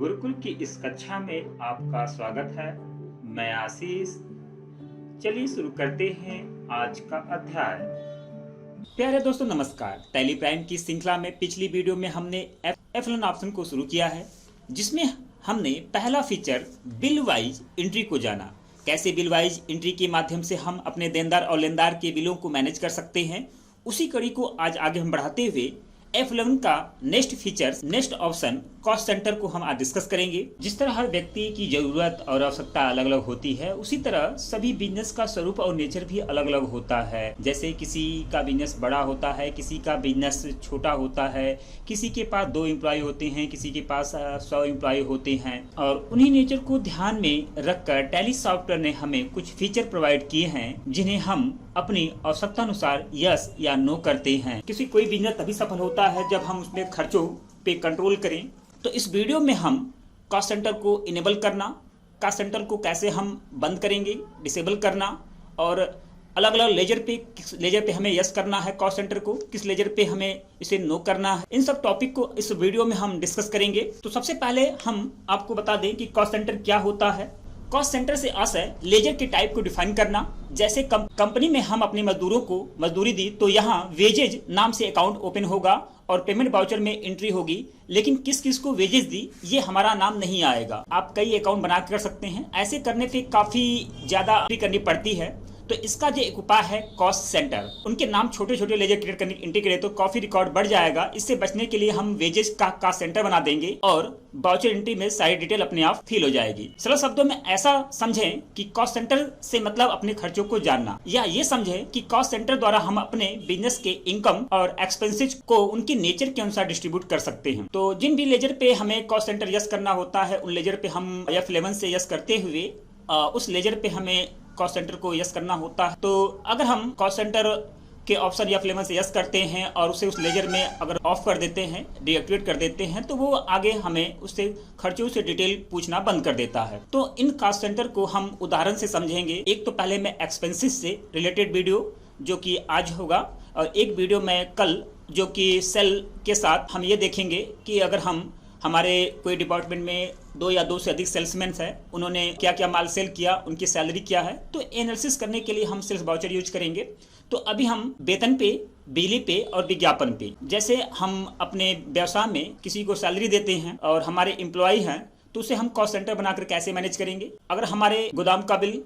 गुरुकुल की इस कक्षा में आपका स्वागत है। मैं आशीष। चलिए शुरू करते हैं आज का अध्याय। प्यारे दोस्तों नमस्कार। टैली प्राइम की श्रृंखला में पिछली वीडियो में हमने F11 ऑप्शन को शुरू किया है, जिसमें हमने पहला फीचर बिल वाइज एंट्री को जाना। कैसे बिल वाइज एंट्री के माध्यम से हम अपने देनदार और लेनदार के बिलों को मैनेज कर सकते हैं, उसी कड़ी को आज आगे हम बढ़ाते हुए F11 का next feature, next option cost centre को हम आज डिस्कस करेंगे। जिस तरह हर व्यक्ति की जरूरत और आवश्यकता अलग अलग होती है, उसी तरह सभी बिजनेस का स्वरूप और नेचर भी अलग अलग होता है। जैसे किसी का बिजनेस बड़ा होता है, किसी का बिजनेस छोटा होता है, किसी के पास 2 एम्प्लॉय होते हैं, किसी के पास 100 एम्प्लॉय होते हैं। और उन्हीं नेचर को ध्यान में रखकर टैली सॉफ्टवेयर ने हमें कुछ फीचर प्रोवाइड किए हैं, जिन्हें हम अपनी आवश्यकता अनुसार यस या नो करते हैं। किसी कोई बिजनेस तभी सफल होता है जब हम उसमें खर्चों पे कंट्रोल करें। तो इस वीडियो में हम कॉस्ट सेंटर को इनेबल करना, कॉस्ट सेंटर को कैसे हम बंद करेंगे, डिसेबल करना, और अलग अलग लेजर पे हमें यस करना है कॉस्ट सेंटर को, किस लेजर पे हमें इसे नो करना है, इन सब टॉपिक को इस वीडियो में हम डिस्कस करेंगे। तो सबसे पहले हम आपको बता दें कि कॉस्ट सेंटर क्या होता है। कॉस्ट सेंटर से आशय लेजर के टाइप को डिफाइन करना। जैसे कंपनी में हम अपने मजदूरों को मजदूरी दी तो यहाँ वेजेज नाम से अकाउंट ओपन होगा और पेमेंट वाउचर में एंट्री होगी, लेकिन किस किस को वेजेस दी ये हमारा नाम नहीं आएगा। आप कई अकाउंट बना कर सकते हैं। ऐसे करने पे काफी ज्यादा एंट्री करनी पड़ती है। तो इसका जो एक उपाय है कॉस्ट सेंटर, उनके नाम छोटे छोटे लेजर क्रिएट करने एंट्री करें तो काफी रिकॉर्ड बढ़ जाएगा। इससे बचने के लिए हम वेजेस का कॉस्ट सेंटर बना देंगे और वाउचर एंट्री में सारी डिटेल अपने आप फिल हो जाएगी। सरल शब्दों में ऐसा समझें कि कॉस्ट सेंटर से मतलब अपने खर्चों को जानना, या ये समझें कि कॉस्ट सेंटर द्वारा हम अपने बिजनेस के इनकम और एक्सपेंसेस को उनके नेचर के अनुसार डिस्ट्रीब्यूट कर सकते हैं। तो जिन भी लेजर पे हमें कॉस्ट सेंटर यस करना होता है, उन लेजर पे हम F11 से यस करते हुए उस लेजर पे हमें कॉस्ट सेंटर को यस करना होता है। तो अगर हम कॉस्ट सेंटर के ऑप्शन F11 से यस करते हैं और उसे उस लेजर में अगर ऑफ कर देते हैं, डीएक्टिवेट कर देते हैं, तो वो आगे हमें उससे खर्चों से डिटेल पूछना बंद कर देता है। तो इन कॉस्ट सेंटर को हम उदाहरण से समझेंगे। एक तो पहले मैं एक्सपेंसेस से रिलेटेड वीडियो जो कि आज होगा, और एक वीडियो में कल जो कि सेल के साथ हम ये देखेंगे कि अगर हम हमारे कोई डिपार्टमेंट में 2 या 2 से अधिक सेल्समैन है, उन्होंने क्या क्या माल सेल किया, उनकी सैलरी क्या है, तो एनालिसिस करने के लिए हम सेल्स वाउचर यूज करेंगे। तो अभी हम वेतन पे, बिजली पे और विज्ञापन पे, जैसे हम अपने व्यवसाय में किसी को सैलरी देते हैं और हमारे एम्प्लॉय हैं, तो उसे हम कॉस्ट सेंटर बनाकर कैसे मैनेज करेंगे। अगर हमारे गोदाम का बिल,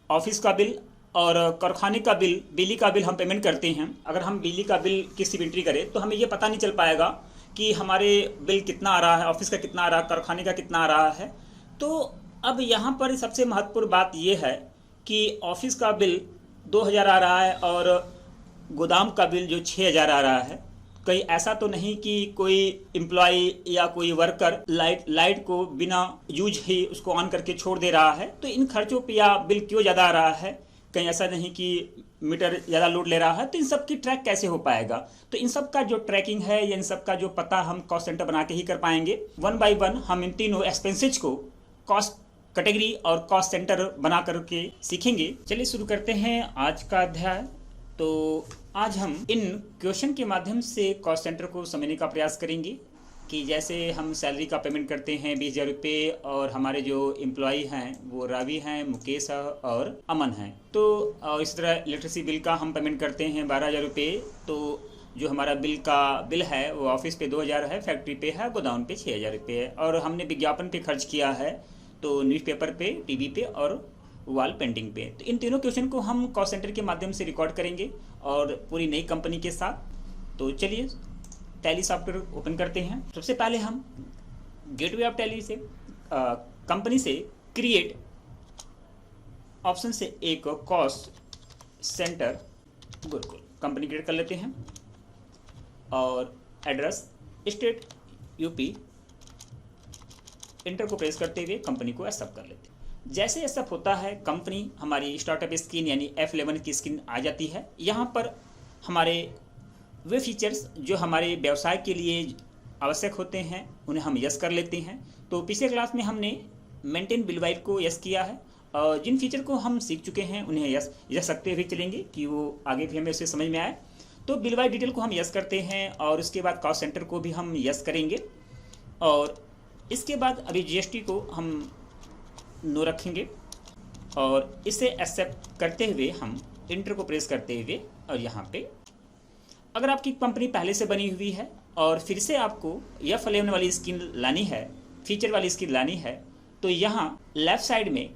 ऑफिस का बिल और कारखाने का बिल, बिजली का बिल हम पेमेंट करते हैं, अगर हम बिजली का बिल किसी भी एंट्री करें तो हमें ये पता नहीं चल पाएगा कि हमारे बिल कितना आ रहा है, ऑफिस का कितना आ रहा है, कारखाने का कितना आ रहा है। तो अब यहाँ पर सबसे महत्वपूर्ण बात यह है कि ऑफिस का बिल 2000 आ रहा है और गोदाम का बिल जो 6000 आ रहा है। कहीं ऐसा तो नहीं कि कोई एम्प्लॉय या कोई वर्कर लाइट को बिना यूज ही उसको ऑन करके छोड़ दे रहा है, तो इन खर्चों पे या बिल क्यों ज़्यादा आ रहा है। कहीं ऐसा नहीं कि मीटर ज़्यादा लोड ले रहा है, तो इन सब की ट्रैक कैसे हो पाएगा। तो इन सब का जो ट्रैकिंग है या इन सब का जो पता हम कॉस्ट सेंटर बना के ही कर पाएंगे। 1 बाय 1 हम इन तीनों एक्सपेंसेज को कॉस्ट कैटेगरी और कॉस्ट सेंटर बना करके सीखेंगे। चलिए शुरू करते हैं आज का अध्याय। तो आज हम इन क्वेश्चन के माध्यम से कॉस्ट सेंटर को समझने का प्रयास करेंगे कि जैसे हम सैलरी का पेमेंट करते हैं 20,000 रुपये, और हमारे जो एम्प्लॉय हैं वो रावी हैं, मुकेश है और अमन हैं। तो इस तरह इलेक्ट्रिसिटी बिल का हम पेमेंट करते हैं 12,000 रुपये। तो जो हमारा बिल है वो ऑफिस पे 2,000 है, फैक्ट्री पे है, गोदाम पे 6,000 रुपये है। और हमने विज्ञापन पे खर्च किया है, तो न्यूज़पेपर पे, टीवी पे और वॉल पेंटिंग पे। तो इन तीनों क्वेश्चन को हम कॉस्ट सेंटर के माध्यम से रिकॉर्ड करेंगे और पूरी नई कंपनी के साथ। तो चलिए टैली सॉफ्टवेयर ओपन करते हैं। सबसे पहले हम गेटवे ऑफ टैली से कंपनी से क्रिएट ऑप्शन से एक cost centre Gurukul company create कर लेते हैं और एड्रेस स्टेट यूपी इंटर को प्रेस करते हुए कंपनी को एक्सेप्ट कर लेते हैं। जैसे एक्सेप्ट होता है, कंपनी हमारी स्टार्टअप स्क्रीन यानी F11 की स्क्रीन आ जाती है। यहाँ पर हमारे वे फीचर्स जो हमारे व्यवसाय के लिए आवश्यक होते हैं उन्हें हम यस कर लेते हैं। तो पिछले क्लास में हमने मेंटेन बिल वाइट को यस किया है, और जिन फीचर को हम सीख चुके हैं उन्हें यस सकते हुए चलेंगे कि वो आगे भी हमें उसे समझ में आए। तो बिल वाइट डिटेल को हम यस करते हैं और उसके बाद कॉस्ट सेंटर को भी हम यस करेंगे। और इसके बाद अभी जीएसटी को हम नो रखेंगे और इसे एक्सेप्ट करते हुए हम इंटर को प्रेस करते हुए, और यहाँ पे अगर आपकी कंपनी पहले से बनी हुई है और फिर से आपको F11 वाली स्कीम लानी है, फीचर वाली स्कीम लानी है, तो यहाँ लेफ्ट साइड में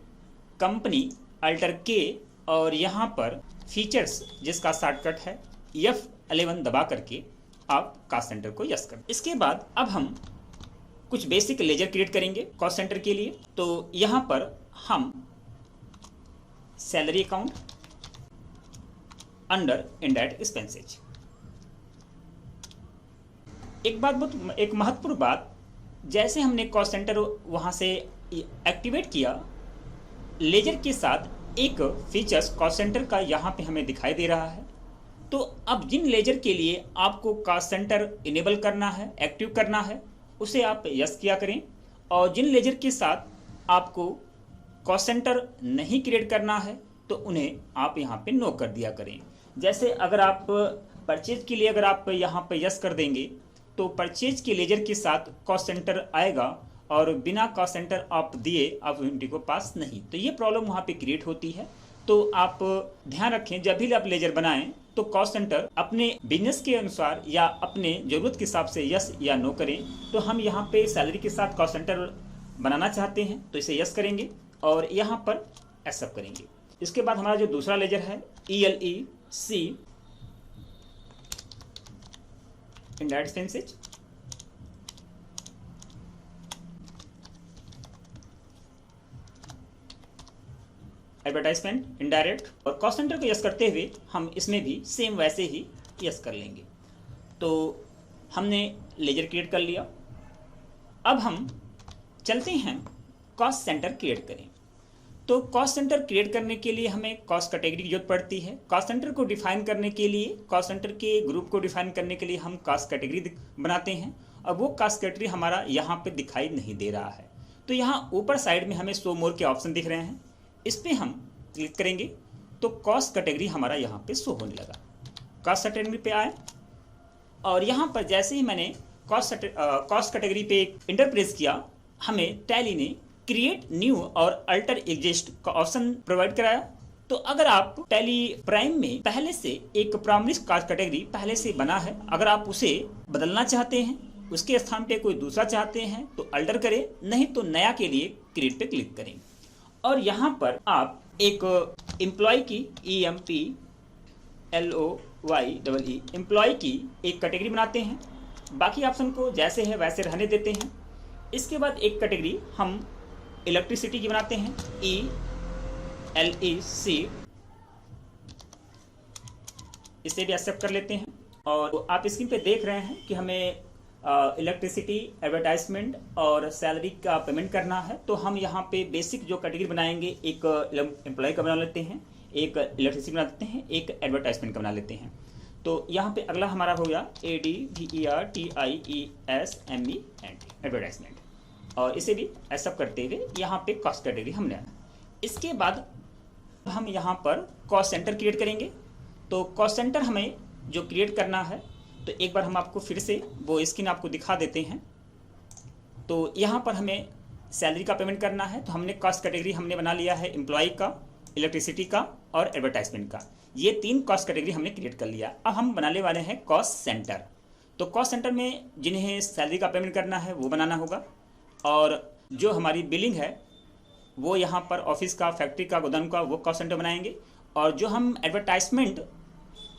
कंपनी अल्टर के और यहाँ पर फीचर्स जिसका शॉर्टकट है F11 दबा करके आप कॉस्ट सेंटर को यस कर। इसके बाद अब हम कुछ बेसिक लेजर क्रिएट करेंगे कॉस्ट सेंटर के लिए। तो यहाँ पर हम salary account under indirect expenses, एक महत्वपूर्ण बात, जैसे हमने कॉस्ट सेंटर वहाँ से एक्टिवेट किया, लेजर के साथ एक फीचर्स कॉस्ट सेंटर का यहाँ पे हमें दिखाई दे रहा है। तो अब जिन लेजर के लिए आपको कॉस्ट सेंटर इनेबल करना है, एक्टिव करना है, उसे आप यस किया करें, और जिन लेजर के साथ आपको कॉस्ट सेंटर नहीं क्रिएट करना है तो उन्हें आप यहाँ पे नो कर दिया करें। जैसे अगर आप परचेज के लिए अगर आप यहाँ पे यस कर देंगे तो परचेज के लेजर के साथ कॉस्ट सेंटर आएगा और बिना कॉस्ट सेंटर आप दिए आप यूनिटी को पास नहीं, तो ये प्रॉब्लम वहाँ पे क्रिएट होती है। तो आप ध्यान रखें, जब भी आप लेजर बनाएं तो कॉस्ट सेंटर अपने बिजनेस के अनुसार या अपने ज़रूरत के हिसाब से यस या नो करें। तो हम यहाँ पे सैलरी के साथ कॉस्ट सेंटर बनाना चाहते हैं तो इसे यस करेंगे और यहाँ पर एक्सेप्ट करेंगे। इसके बाद हमारा जो दूसरा लेजर है ELEC indirect expenses, advertisement indirect, और कॉस्ट सेंटर को यस करते हुए हम इसमें भी सेम वैसे ही यस कर लेंगे। तो हमने लेजर क्रिएट कर लिया। अब हम चलते हैं कॉस्ट सेंटर क्रिएट करें। तो कॉस्ट सेंटर क्रिएट करने के लिए हमें कॉस्ट कैटेगरी की जरूरत पड़ती है। कॉस्ट सेंटर को डिफाइन करने के लिए, कॉस्ट सेंटर के ग्रुप को डिफाइन करने के लिए हम कॉस्ट कैटेगरी बनाते हैं, और वो कॉस्ट कैटेगरी हमारा यहाँ पे दिखाई नहीं दे रहा है। तो यहाँ ऊपर साइड में हमें शो मोर के ऑप्शन दिख रहे हैं, इस पर हम क्लिक करेंगे तो कॉस्ट कैटेगरी हमारा यहाँ पे शो होने लगा। कॉस्ट कैटेगरी पे आए और यहाँ पर जैसे ही मैंने कॉस्ट कैटेगरी पे इंटर प्रेस किया, हमें टैली ने क्रिएट न्यू और अल्टर एग्जिस्ट का ऑप्शन प्रोवाइड कराया। तो अगर आप टैली प्राइम में पहले से एक प्राइमरी कॉस्ट कैटेगरी पहले से बना है, अगर आप उसे बदलना चाहते हैं, उसके स्थान पे कोई दूसरा चाहते हैं तो अल्टर करें, नहीं तो नया के लिए क्रिएट पे क्लिक करें। और यहाँ पर आप एक एम्प्लॉय की EMPLOYEE एम्प्लॉय की एक कैटेगरी बनाते हैं, बाकी ऑप्शन को जैसे है वैसे रहने देते हैं। इसके बाद एक कैटेगरी हम इलेक्ट्रिसिटी की बनाते हैं ELEC, इसे भी एक्सेप्ट कर लेते हैं। और आप स्क्रीन पे देख रहे हैं कि हमें इलेक्ट्रिसिटी, एडवर्टाइजमेंट और सैलरी का पेमेंट करना है। तो हम यहाँ पे बेसिक जो कैटेगरी बनाएंगे, एक एम्प्लॉय का बना लेते हैं, एक इलेक्ट्रिसिटी बना लेते हैं, एक एडवर्टाइजमेंट का बना लेते हैं। तो यहाँ पे अगला हमारा हो गया ADVERTIESMENT एडवर्टाइजमेंट, और इसे भी एक्सेप्ट करते हुए यहाँ पे कॉस्ट कैटेगरी हमने आना। इसके बाद हम यहाँ पर कॉस्ट सेंटर क्रिएट करेंगे। तो कॉस्ट सेंटर हमें जो क्रिएट करना है, तो एक बार हम आपको फिर से वो स्क्रीन आपको दिखा देते हैं। तो यहाँ पर हमें सैलरी का पेमेंट करना है, तो हमने कॉस्ट कैटेगरी हमने बना लिया है एम्प्लॉय का, इलेक्ट्रिसिटी का और एडवर्टाइजमेंट का। ये 3 कॉस्ट कैटेगरी हमने क्रिएट कर लिया। अब हम बनाने वाले हैं कॉस्ट सेंटर। तो कॉस्ट सेंटर में जिन्हें सैलरी का पेमेंट करना है वो बनाना होगा, और जो हमारी बिलिंग है वो यहाँ पर ऑफिस का, फैक्ट्री का, गोदाम का, वो कॉस्ट सेंटर बनाएंगे। और जो हम एडवर्टाइजमेंट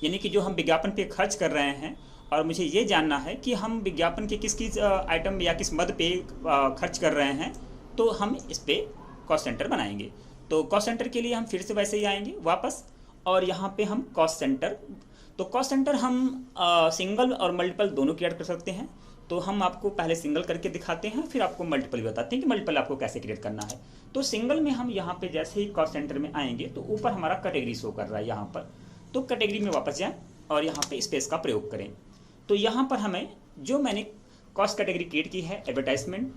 यानी कि जो हम विज्ञापन पे खर्च कर रहे हैं, और मुझे ये जानना है कि हम विज्ञापन के किस आइटम या किस मद पे खर्च कर रहे हैं, तो हम इस पे कॉस्ट सेंटर बनाएंगे। तो कॉस्ट सेंटर के लिए हम फिर से वैसे ही आएंगे वापस, और यहाँ पे हम कॉस्ट सेंटर, तो कॉस्ट सेंटर हम सिंगल और मल्टीपल दोनों क्रिएट कर सकते हैं। तो हम आपको पहले सिंगल करके दिखाते हैं, फिर आपको मल्टीपल बताते हैं कि मल्टीपल आपको कैसे क्रिएट करना है। तो सिंगल में हम यहाँ पे जैसे ही कॉस्ट सेंटर में आएंगे तो ऊपर हमारा कैटेगरी शो कर रहा है यहाँ पर, तो कैटेगरी में वापस जाएं और यहाँ पे स्पेस का प्रयोग करें। तो यहाँ पर हमें जो मैंने कॉस्ट कैटेगरी क्रिएट की है, एडवर्टाइजमेंट,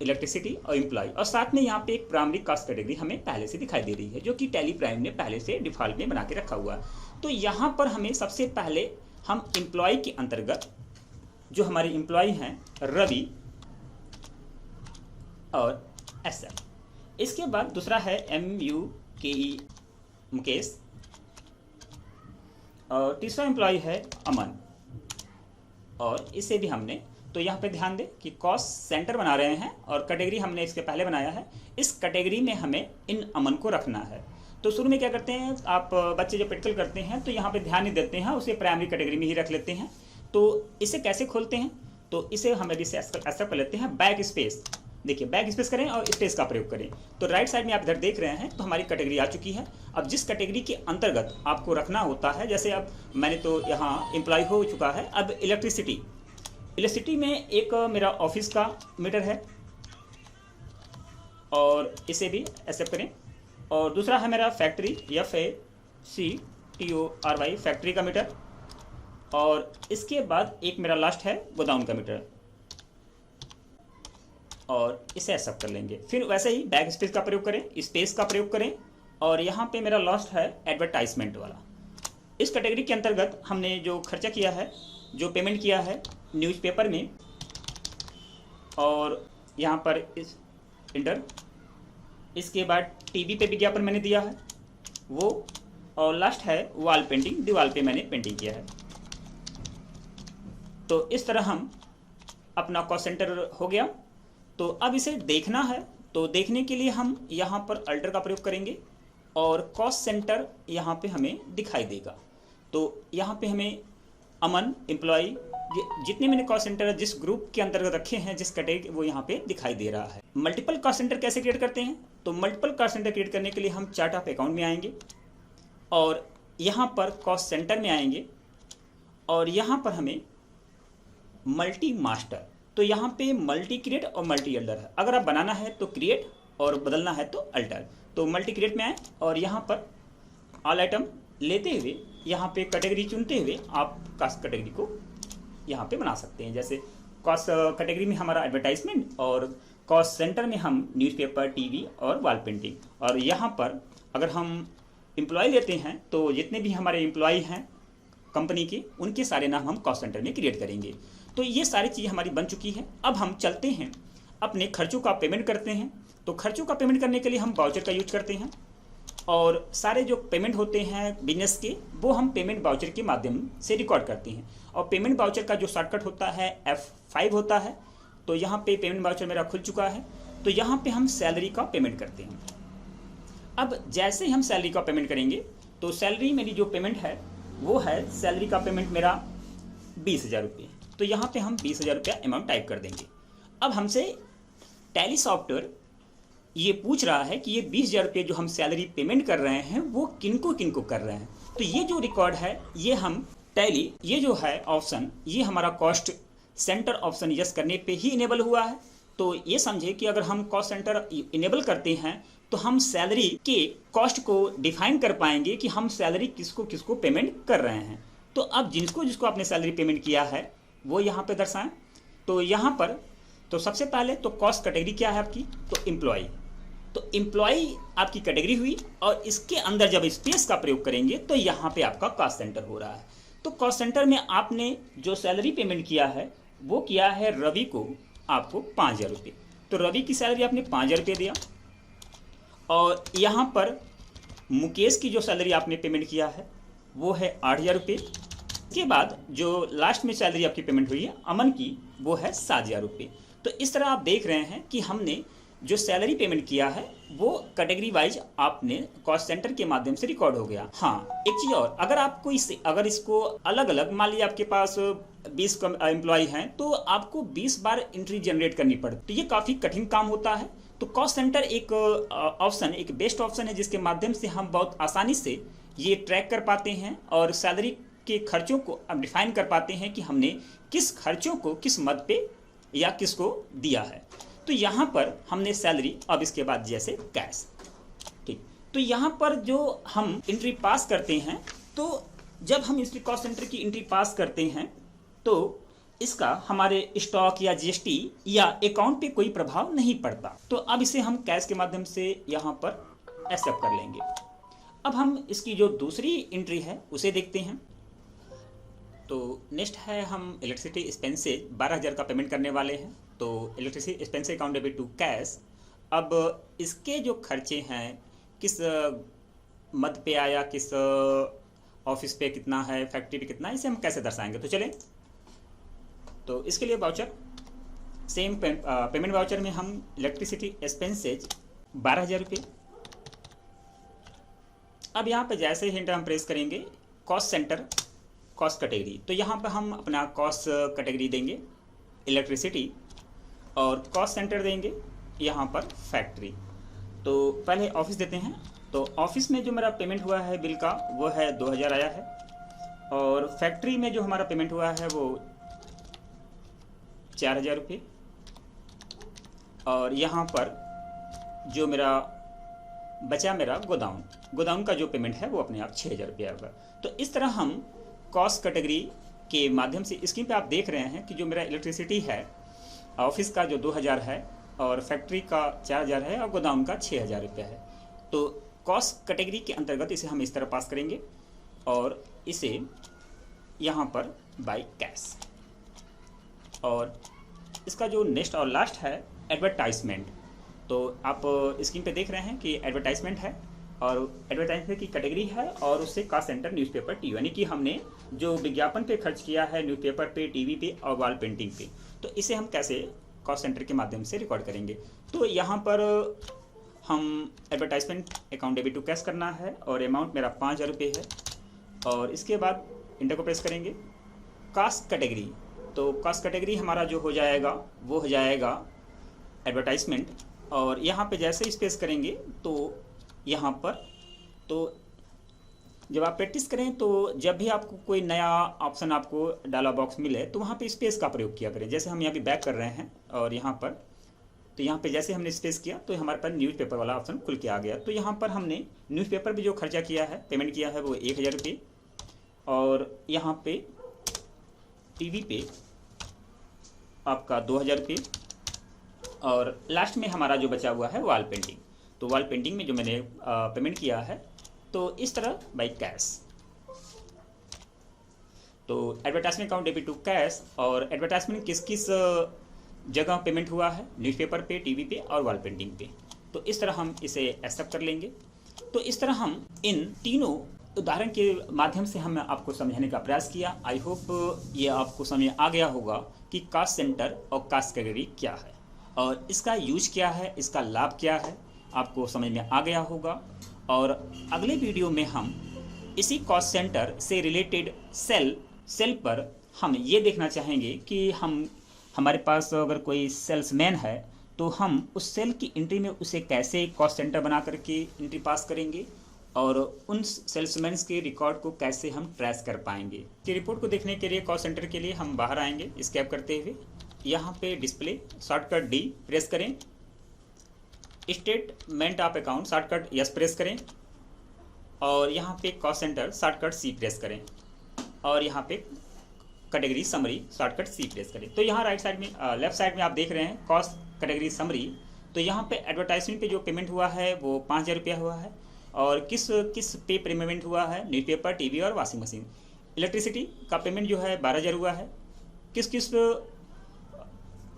इलेक्ट्रिसिटी और एम्प्लॉय, और साथ में यहाँ पे एक प्राइमरी कॉस्ट कैटेगरी हमें पहले से दिखाई दे रही है, जो कि टैली प्राइम ने पहले से डिफॉल्ट में बना के रखा हुआ है। तो यहाँ पर हमें सबसे पहले हम एम्प्लॉय के अंतर्गत जो हमारे एम्प्लॉय हैं रवि, और SF। इसके बाद दूसरा है MUKE मुकेश और तीसरा एम्प्लॉय है अमन और इसे भी हमने, तो यहाँ पे ध्यान दें कि कॉस्ट सेंटर बना रहे हैं और कैटेगरी हमने इसके पहले बनाया है। इस कैटेगरी में हमें इन अमन को रखना है। तो शुरू में क्या करते हैं, आप बच्चे जब प्रैक्टिकल करते हैं तो यहाँ पे ध्यान नहीं देते हैं, उसे प्राइमरी कैटेगरी में ही रख लेते हैं। तो इसे कैसे खोलते हैं, तो इसे हम अभी से ऐसा कर लेते हैं, बैक स्पेस। देखिए बैक स्पेस करें और स्पेस का प्रयोग करें। तो राइट साइड में आप इधर देख रहे हैं तो हमारी कैटेगरी आ चुकी है। अब जिस कैटेगरी के अंतर्गत आपको रखना होता है, जैसे अब मैंने तो यहाँ एम्प्लॉय हो चुका है। अब इलेक्ट्रिसिटी में एक मेरा ऑफिस का मीटर है और इसे भी एक्सेप्ट करें। और दूसरा है मेरा फैक्ट्री FACTORY फैक्ट्री का मीटर और इसके बाद एक मेरा लास्ट है गोदाम का मीटर और इसे एक्सेप्ट कर लेंगे। फिर वैसे ही बैक स्पेस का प्रयोग करें, स्पेस का प्रयोग करें और यहाँ पे मेरा लास्ट है एडवर्टाइजमेंट वाला। इस कैटेगरी के अंतर्गत हमने जो खर्चा किया है, जो पेमेंट किया है न्यूज़पेपर में और यहाँ पर इस इंटर, इसके बाद टीवी पे विज्ञापन मैंने दिया है वो, और लास्ट है वॉल पेंटिंग, दीवार पे मैंने पेंटिंग किया है। तो इस तरह हम अपना कॉस्ट सेंटर हो गया। तो अब इसे देखना है, तो देखने के लिए हम यहाँ पर अल्टर का प्रयोग करेंगे और कॉस्ट सेंटर यहाँ पे हमें दिखाई देगा। तो यहाँ पे हमें अमन एम्प्लॉय जितने मैंने कॉस्ट सेंटर जिस ग्रुप के अंतर्गत रखे हैं, जिस कैटेगरी, वो यहाँ पे दिखाई दे रहा है। मल्टीपल कॉस्ट सेंटर कैसे क्रिएट करते हैं, तो मल्टीपल कॉस्ट सेंटर क्रिएट करने के लिए हम चार्ट ऑफ अकाउंट में आएंगे और यहाँ पर कॉस्ट सेंटर में आएंगे और यहाँ पर हमें मल्टी मास्टर, तो यहाँ पे मल्टी क्रिएट और मल्टी अल्टर है। अगर आप बनाना है तो क्रिएट और बदलना है तो अल्टर। तो मल्टी क्रिएट में आए और यहाँ पर ऑल आइटम लेते हुए यहाँ पे कैटेगरी चुनते हुए आप कॉस्ट कैटेगरी को यहाँ पे बना सकते हैं। जैसे कॉस्ट कैटेगरी में हमारा एडवर्टाइजमेंट और कॉस्ट सेंटर में हम न्यूज़पेपर, टीवी और वॉल पेंटिंग, और यहाँ पर अगर हम एम्प्लॉय लेते हैं तो जितने भी हमारे एम्प्लॉय हैं कंपनी के, उनके सारे नाम हम कॉस्ट सेंटर में क्रिएट करेंगे। तो ये सारी चीज़ हमारी बन चुकी है। अब हम चलते हैं अपने खर्चों का पेमेंट करते हैं। तो खर्चों का पेमेंट करने के लिए हम वाउचर का यूज करते हैं और सारे जो पेमेंट होते हैं बिजनेस के, वो हम पेमेंट वाउचर के माध्यम से रिकॉर्ड करते हैं। और पेमेंट वाउचर का जो शॉर्टकट होता है F5 होता है। तो यहाँ पे पेमेंट वाउचर मेरा खुल चुका है। तो यहाँ पे हम सैलरी का पेमेंट करते हैं। अब जैसे ही हम सैलरी का पेमेंट करेंगे तो सैलरी मेरी जो पेमेंट है वो है, सैलरी का पेमेंट मेरा 20,000 रुपये। तो यहाँ पे हम 20,000 रुपया अमाउंट टाइप कर देंगे। अब हमसे टैली सॉफ्टवेयर ये पूछ रहा है कि ये 20,000 रुपये जो हम सैलरी पेमेंट कर रहे हैं वो किनको किनको कर रहे हैं। तो ये जो रिकॉर्ड है ये हम टैली, ये जो है ऑप्शन, ये हमारा कॉस्ट सेंटर ऑप्शन यस करने पे ही इनेबल हुआ है। तो ये समझे कि अगर हम कॉस्ट सेंटर इनेबल करते हैं तो हम सैलरी के कॉस्ट को डिफाइन कर पाएंगे कि हम सैलरी किसको किसको पेमेंट कर रहे हैं। तो अब जिसको जिसको आपने सैलरी पेमेंट किया है वो यहाँ पे दर्शाएं। तो यहाँ पर तो सबसे पहले तो कॉस्ट कैटेगरी क्या है आपकी, तो एम्प्लॉय। तो एम्प्लॉय आपकी कैटेगरी हुई और इसके अंदर जब स्पेस का प्रयोग करेंगे तो यहाँ पे आपका कॉस्ट सेंटर हो रहा है। तो कॉस्ट सेंटर में आपने जो सैलरी पेमेंट किया है वो किया है रवि को, आपको 5,000 रुपये। तो रवि की सैलरी आपने 5,000 रुपये दिया। और यहाँ पर मुकेश की जो सैलरी आपने पेमेंट किया है वो है 8,000 रुपये। इसके बाद जो लास्ट में सैलरी आपकी पेमेंट हुई है अमन की, वो है 7,000 रुपये। तो इस तरह आप देख रहे हैं कि हमने जो सैलरी पेमेंट किया है वो कैटेगरी वाइज आपने कॉस्ट सेंटर के माध्यम से रिकॉर्ड हो गया। हाँ, एक चीज़ और, अगर आपको अगर इसको अलग अलग, मान लीजिए आपके पास 20 एम्प्लॉय हैं तो आपको 20 बार एंट्री जनरेट करनी पड़ती, तो ये काफ़ी कठिन काम होता है। तो कॉस्ट सेंटर एक ऑप्शन, एक बेस्ट ऑप्शन है जिसके माध्यम से हम बहुत आसानी से ये ट्रैक कर पाते हैं और सैलरी के खर्चों को अब डिफाइन कर पाते हैं कि हमने किस खर्चों को किस मद पे या किसको दिया है। तो यहाँ पर हमने सैलरी, अब इसके बाद जैसे कैश, ठीक। तो यहाँ पर जो हम एंट्री पास करते हैं, तो जब हम इसकी कॉस्ट सेंटर की एंट्री पास करते हैं तो इसका हमारे स्टॉक या जीएसटी या अकाउंट पे कोई प्रभाव नहीं पड़ता। तो अब इसे हम कैश के माध्यम से यहाँ पर एक्सेप्ट कर लेंगे। अब हम इसकी जो दूसरी एंट्री है उसे देखते हैं। तो नेक्स्ट है, हम इलेक्ट्रिसिटी एक्सपेंस से 12,000 का पेमेंट करने वाले हैं। तो electricity expense account debit to cash. अब इसके जो खर्चे हैं किस मद पे आया, किस ऑफिस पे कितना है, फैक्ट्री पे कितना है, इसे हम कैसे दर्शाएंगे। तो चलें, तो इसके लिए वाउचर सेम पेमेंट वाउचर में हम इलेक्ट्रिसिटी एक्सपेंसेज 12,000 रुपये। अब यहाँ पे जैसे ही हम प्रेस करेंगे कॉस्ट सेंटर कॉस्ट कैटेगरी, तो यहाँ पर हम अपना कॉस्ट कैटेगरी देंगे इलेक्ट्रिसिटी और कॉस्ट सेंटर देंगे यहाँ पर फैक्ट्री। तो पहले ऑफिस देते हैं। तो ऑफिस में जो मेरा पेमेंट हुआ है बिल का वो है 2,000 आया है, और फैक्ट्री में जो हमारा पेमेंट हुआ है वो 4,000 रुपये, और यहाँ पर जो मेरा बचा मेरा गोदाउन का जो पेमेंट है वो अपने आप 6,000 रुपया होगा। तो इस तरह हम कॉस्ट कैटेगरी के माध्यम से, स्क्रीन पे आप देख रहे हैं कि जो मेरा इलेक्ट्रिसिटी है ऑफिस का जो 2,000 है, और फैक्ट्री का 4,000 है, और गोदाउन का 6,000 रुपया है। तो कॉस्ट कैटेगरी के अंतर्गत इसे हम इस तरह पास करेंगे और इसे यहाँ पर बाय कैश। और इसका जो नेक्स्ट और लास्ट है एडवर्टाइजमेंट। तो आप स्क्रीन पे देख रहे हैं कि एडवर्टाइजमेंट है, और एडवर्टाइजमेंट की कैटेगरी है, और उससे कॉस्ट सेंटर न्यूज़पेपर टीवी, यानी कि हमने जो विज्ञापन पे खर्च किया है न्यूज़पेपर पे, टीवी पे और वॉल पेंटिंग पे, तो इसे हम कैसे कॉस्ट सेंटर के माध्यम से रिकॉर्ड करेंगे। तो यहाँ पर हम advertisement account debit to cash करना है, और अमाउंट मेरा 5,000 रुपये है, और इसके बाद इंटर को प्रेस करेंगे कॉस्ट कैटेगरी। तो कॉस्ट कैटेगरी हमारा जो हो जाएगा वो हो जाएगा एडवर्टाइजमेंट, और यहाँ पे जैसे स्पेस करेंगे तो यहाँ पर, तो जब आप प्रैक्टिस करें तो जब भी आपको कोई नया ऑप्शन आपको डायलॉग बॉक्स मिले तो वहाँ पे स्पेस का प्रयोग किया करें। जैसे हम यहाँ पे बैक कर रहे हैं और यहाँ पर, तो यहाँ पे जैसे हमने स्पेस किया तो हमारे पास न्यूज़पेपर वाला ऑप्शन खुल के आ गया। तो यहाँ पर हमने न्यूज़पेपर पे जो खर्चा किया है, पेमेंट किया है वो 1,000 रुपये, और यहाँ पे टीवी पे आपका 2,000 रुपये, और लास्ट में हमारा जो बचा हुआ है वॉल पेंटिंग। तो वॉल पेंटिंग में जो मैंने पेमेंट किया है, तो इस तरह बाय कैश। तो advertisement account debit to cash, और एडवर्टाइजमेंट किस किस जगह पेमेंट हुआ है, न्यूज़पेपर पे, टीवी पे और वॉल पेंटिंग पे। तो इस तरह हम इसे एक्सेप्ट कर लेंगे। तो इस तरह हम इन तीनों उदाहरण के माध्यम से हम आपको समझाने का प्रयास किया। आई होप ये आपको समझ आ गया होगा कि कॉस्ट सेंटर और कॉस्ट कैटेगरी क्या है और इसका यूज क्या है, इसका लाभ क्या है, आपको समझ में आ गया होगा। और अगले वीडियो में हम इसी कॉस्ट सेंटर से रिलेटेड सेल पर हम ये देखना चाहेंगे कि हमारे पास अगर कोई सेल्समैन है तो हम उस सेल की एंट्री में उसे कैसे कॉस्ट सेंटर बना करके एंट्री पास करेंगे, और उन सेल्समैन के रिकॉर्ड को कैसे हम ट्रेस कर पाएंगे। कि रिपोर्ट को देखने के लिए कॉस्ट सेंटर के लिए हम बाहर आएंगे स्कैप करते हुए। यहाँ पे डिस्प्ले शॉर्टकट डी प्रेस करें, statement of account shortcut yes press करें, और यहाँ पे कॉस्ट सेंटर शॉर्टकट सी प्रेस करें, और यहाँ पे कैटेगरी समरी शॉर्टकट सी प्रेस करें। तो यहाँ राइट साइड में लेफ्ट साइड में आप देख रहे हैं कॉस्ट कैटेगरी समरी। तो यहाँ पे एडवर्टाइजमेंट पे जो पेमेंट हुआ है वो 5,000 रुपया हुआ है, और किस पे पेमेंट हुआ है, न्यूज़पेपर, टीवी और वॉशिंग मशीन। इलेक्ट्रिसिटी का पेमेंट जो है 12,000 हुआ है। किस किस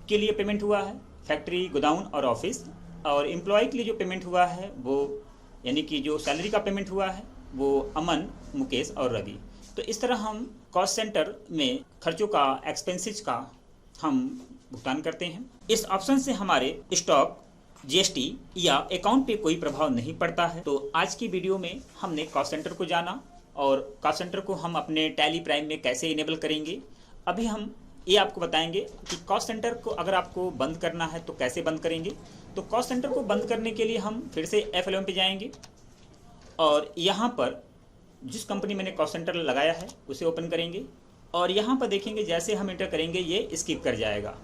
के लिए पेमेंट हुआ है, फैक्ट्री, गोदाउन और ऑफिस। और एम्प्लॉय के लिए जो पेमेंट हुआ है वो, यानी कि जो सैलरी का पेमेंट हुआ है वो अमन, मुकेश और रवि। तो इस तरह हम कॉस्ट सेंटर में खर्चों का, एक्सपेंसेस का हम भुगतान करते हैं। इस ऑप्शन से हमारे स्टॉक, जीएसटी या अकाउंट पे कोई प्रभाव नहीं पड़ता है। तो आज की वीडियो में हमने कॉस्ट सेंटर को जाना, और कॉस्ट सेंटर को हम अपने टैली प्राइम में कैसे इनेबल करेंगे। अभी हम ये आपको बताएंगे कि कॉस्ट सेंटर को अगर आपको बंद करना है तो कैसे बंद करेंगे। तो कॉस्ट सेंटर को बंद करने के लिए हम फिर से F11 पे जाएंगे, और यहाँ पर जिस कंपनी मैंने कॉस्ट सेंटर लगाया है उसे ओपन करेंगे, और यहाँ पर देखेंगे जैसे हम इंटर करेंगे ये स्किप कर जाएगा।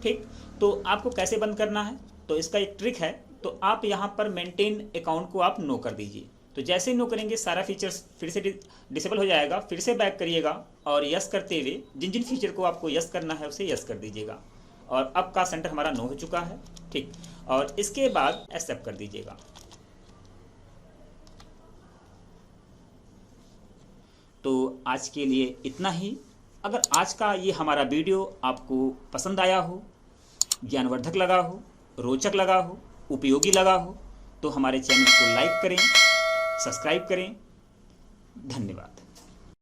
ठीक, तो आपको कैसे बंद करना है, तो इसका एक ट्रिक है। तो आप यहाँ पर मेंटेन अकाउंट को आप नो कर दीजिए। तो जैसे ही नो करेंगे सारा फीचर्स फिर से डिसेबल हो जाएगा। फिर से बैक करिएगा और यस करते हुए जिन जिन फीचर को आपको यस करना है उसे यस कर दीजिएगा। और अब का सेंटर हमारा नो हो चुका है। ठीक, और इसके बाद एक्सेप्ट कर दीजिएगा। तो आज के लिए इतना ही। अगर आज का ये हमारा वीडियो आपको पसंद आया हो ज्ञानवर्धक लगा हो, रोचक लगा हो, उपयोगी लगा हो तो हमारे चैनल को लाइक करें, सब्सक्राइब करें। धन्यवाद।